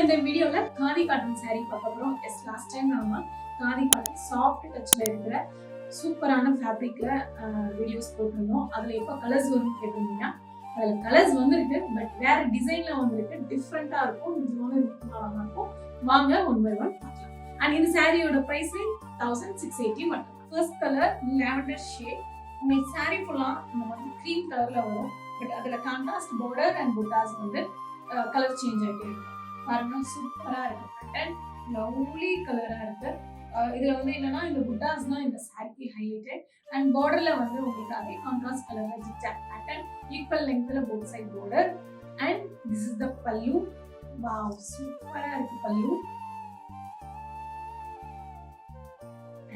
இந்த வீடியோல khadi cotton saree பார்க்க போறோம். எஸ் லாஸ்ட் டைம் நாம காதி காட்டன் சாஃப்ட் டச்ல இருக்கிற சூப்பரான ஃபேப்ரிக்ல வீடியோஸ் போட்டிருந்தோம். அதுல எப்ப கலர்ஸ் வரும்னு கேட்டிருந்தீங்க. அதுல கலர்ஸ் வந்திருக்கு, பட் வேற டிசைன்ல வந்திருக்கு. டிஃப்ரெண்டா இருக்கும், நிஜமான அழகா இருக்கும். வாங்க ஒன் பை ஒன் பார்க்கலாம். அண்ட் இந்த சாரியோட பிரைஸ் 1680 மட்டும். First colour lavender shade. உங்களுக்கு சாரி ஃபுல்லா இந்த மாதிரி க்ரீம் கலர்ல வரும், பட் அதுல கான்ட்ராஸ்ட் பார்டர் அண்ட் புட்டாஸ் வந்து கலர் சேஞ்ச் ஆகிட்டே இருக்கும். பாருங்க, சூப்பரா இருக்கு. பேட்டர்ன் லவ்லி கலரா இருக்கு. இதுல வந்து என்னன்னா இந்த புட்டாஸ் தான் இந்த சாரிக்கு ஹைலைட்டட். அண்ட் பார்டர்ல வந்து உங்களுக்கு அதே கான்ட்ராஸ்ட் கலர்ல ஜிக்ஜாக் பேட்டர்ன், ஈக்குவல் லெங்த்ல both side border. And this is the pallu. Wow, சூப்பரா இருக்கு pallu.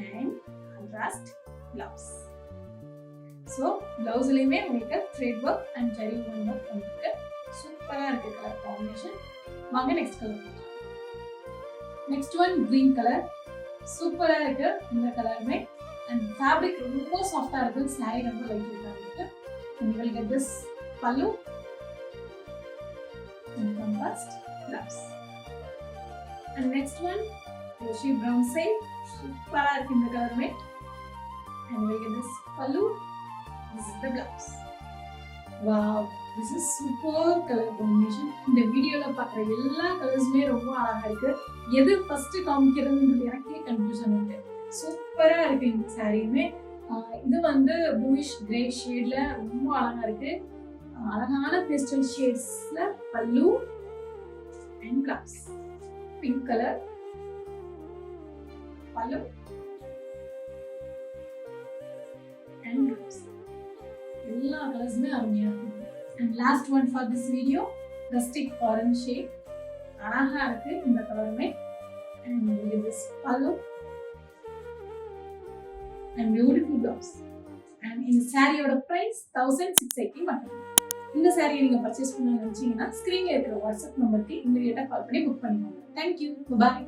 And contrast blouse. So பிளவுஸ்லயுமே உங்களுக்கு thread work and zari work வந்துருக்கு. சூப்பரா இருக்கு கலர் காம்பினேஷன். வாங்க நெக்ஸ்ட் கலர் பார்க்கலாம். Next one green colour. சூப்பரா இருக்கு இந்த கலருமே. அண்ட் ஃபேப்ரிக் ரொம்ப சாஃப்டா இருக்கு. சாரி ரொம்ப லைட் வெயிட்டா இருக்கு. You will get this pallu and contrast blouse. And next one, Roshi brown side. Super இருக்கு இந்த கலருமே. And you will get this pallu. This is the blouse. Wow, this is super color combination. இந்த வீடியோல பார்க்குற எல்லா கலர்ஸுமே ரொம்ப அழகா இருக்கு. எது ஃபர்ஸ்ட் காமிக்கிறதுன்றது எனக்கே கன்ஃபியூஷன் இருக்கு. சூப்பரா இருக்கு இந்த சாரியுமே. இது வந்து ப்ளூயிஷ் கிரே ஷேட்ல ரொம்ப அழகா இருக்கு. அழகான பேஸ்டல் ஷேட்ஸ்ல பல்லு அண்ட் பிளவுஸ். பிங்க் கலர் பல்லு அண்ட் பிளவுஸ். எல்லா கலர்ஸுமே அருமையா இருக்கு. And last one for this video, rustic orange shade. அழகா இருக்கு இந்த கலருமே. அண்ட் திஸ் பல்லு and beautiful blouse. And இந்த சாரியோட பிரைஸ் 1680 மட்டும். இந்த சாரியை நீங்க பர்ச்சேஸ் பண்ண நினைச்சீங்கன்னா ஸ்கிரீன்ல இருக்கிற வாட்ஸ்அப் நம்பருக்கு இமிடியேட்டா கால் பண்ணி புக் பண்ணிக்கோங்க. Thank you. Bye.